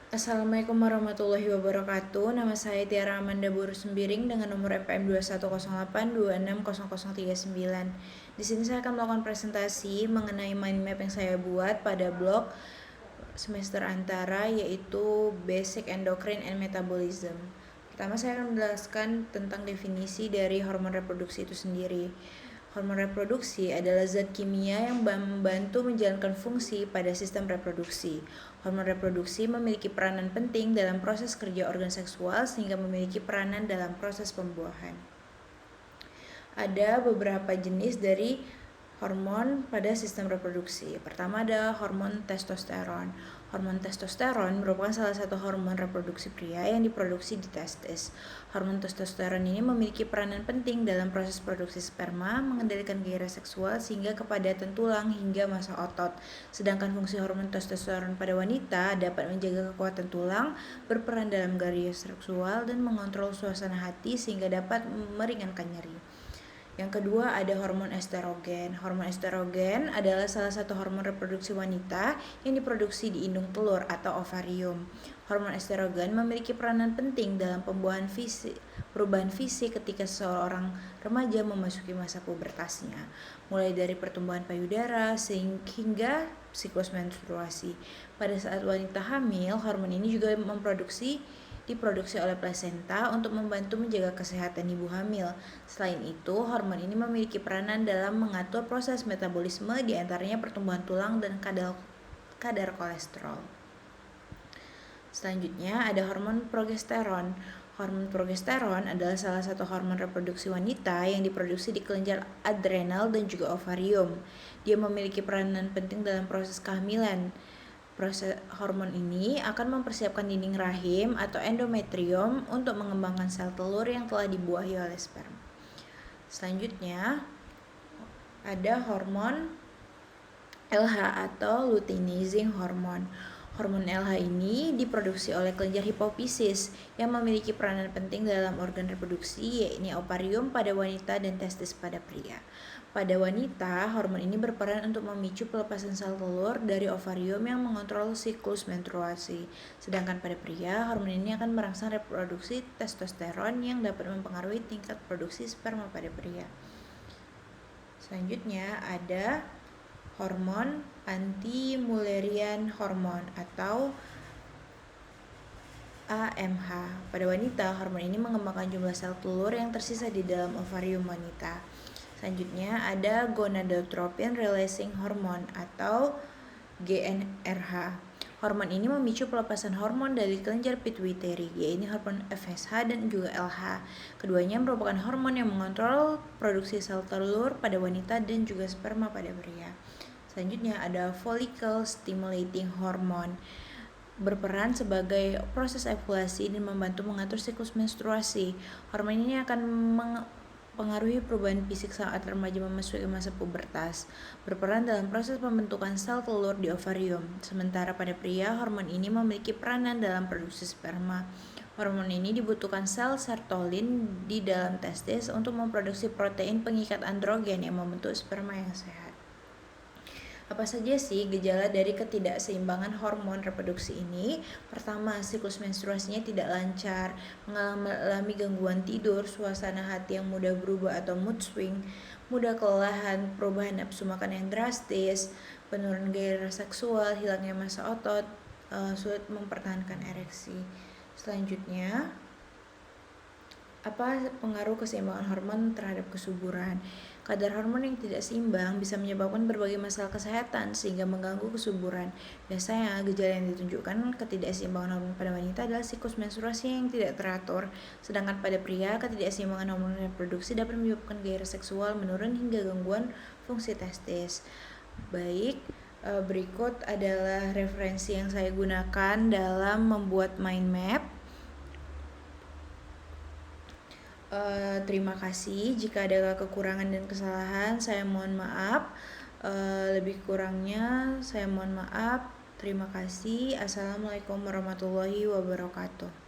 Assalamualaikum warahmatullahi wabarakatuh. Nama saya Tiara Amanda Boru Sembiring dengan nomor FPM 2108260039. Di sini saya akan melakukan presentasi mengenai mind map yang saya buat pada blog semester antara, yaitu Basic Endocrine and Metabolism. Pertama, saya akan menjelaskan tentang definisi dari hormon reproduksi itu sendiri. Hormon reproduksi adalah zat kimia yang membantu menjalankan fungsi pada sistem reproduksi. Hormon reproduksi memiliki peranan penting dalam proses kerja organ seksual sehingga memiliki peranan dalam proses pembuahan. Ada beberapa jenis dari hormon pada sistem reproduksi. Pertama ada hormon testosteron. Hormon testosteron merupakan salah satu hormon reproduksi pria yang diproduksi di testis. Hormon testosteron ini memiliki peranan penting dalam proses produksi sperma, mengendalikan gairah seksual sehingga kepadatan tulang hingga massa otot. Sedangkan fungsi hormon testosteron pada wanita dapat menjaga kekuatan tulang, berperan dalam gairah seksual, dan mengontrol suasana hati sehingga dapat meringankan nyeri. Yang kedua ada hormon estrogen. Hormon estrogen adalah salah satu hormon reproduksi wanita yang diproduksi di indung telur atau ovarium. Hormon estrogen memiliki peranan penting dalam perubahan fisik ketika seseorang remaja memasuki masa pubertasnya, mulai dari pertumbuhan payudara hingga siklus menstruasi. Pada saat wanita hamil, hormon ini juga diproduksi oleh plasenta untuk membantu menjaga kesehatan ibu hamil. Selain itu, hormon ini memiliki peranan dalam mengatur proses metabolisme, diantaranya pertumbuhan tulang dan kadar kolesterol. Selanjutnya ada hormon progesteron. Hormon progesteron adalah salah satu hormon reproduksi wanita yang diproduksi di kelenjar adrenal dan juga ovarium. Dia memiliki peranan penting dalam proses kehamilan. Proses hormon ini akan mempersiapkan dinding rahim atau endometrium untuk mengembangkan sel telur yang telah dibuahi oleh sperma. Selanjutnya ada hormon LH atau luteinizing hormone. Hormon LH ini diproduksi oleh kelenjar hipofisis yang memiliki peranan penting dalam organ reproduksi, yaitu ovarium pada wanita dan testis pada pria. Pada wanita, hormon ini berperan untuk memicu pelepasan sel telur dari ovarium yang mengontrol siklus menstruasi. Sedangkan pada pria, hormon ini akan merangsang reproduksi testosteron yang dapat mempengaruhi tingkat produksi sperma pada pria. Selanjutnya ada hormon anti-Mullerian hormone atau AMH. Pada wanita, hormon ini mengembangkan jumlah sel telur yang tersisa di dalam ovarium wanita. Selanjutnya ada gonadotropin releasing hormone atau GnRH. Hormon ini memicu pelepasan hormon dari kelenjar pituitary, yaitu hormon FSH dan juga LH. Keduanya merupakan hormon yang mengontrol produksi sel telur pada wanita dan juga sperma pada pria. Selanjutnya ada follicle stimulating hormone, berperan sebagai proses ovulasi dan membantu mengatur siklus menstruasi. Hormon ini akan mempengaruhi perubahan fisik saat remaja memasuki masa pubertas, berperan dalam proses pembentukan sel telur di ovarium. Sementara pada pria, hormon ini memiliki peranan dalam produksi sperma. Hormon ini dibutuhkan sel sertolin di dalam testis untuk memproduksi protein pengikat androgen yang membentuk sperma yang sehat. Apa saja sih gejala dari ketidakseimbangan hormon reproduksi ini? Pertama, siklus menstruasinya tidak lancar, mengalami gangguan tidur, suasana hati yang mudah berubah atau mood swing, mudah kelelahan, perubahan nafsu makan yang drastis, penurunan gairah seksual, hilangnya massa otot, sulit mempertahankan ereksi. Selanjutnya, apa pengaruh keseimbangan hormon terhadap kesuburan? Kadar hormon yang tidak seimbang bisa menyebabkan berbagai masalah kesehatan sehingga mengganggu kesuburan. Biasanya gejala yang ditunjukkan ketidakseimbangan hormon pada wanita adalah siklus menstruasi yang tidak teratur, sedangkan pada pria ketidakseimbangan hormon reproduksi dapat menyebabkan gairah seksual menurun hingga gangguan fungsi testis. Baik, berikut adalah referensi yang saya gunakan dalam membuat mind map. Terima kasih. Jika ada kekurangan dan kesalahan, saya mohon maaf. Lebih kurangnya saya mohon maaf. Terima kasih. Assalamualaikum warahmatullahi wabarakatuh.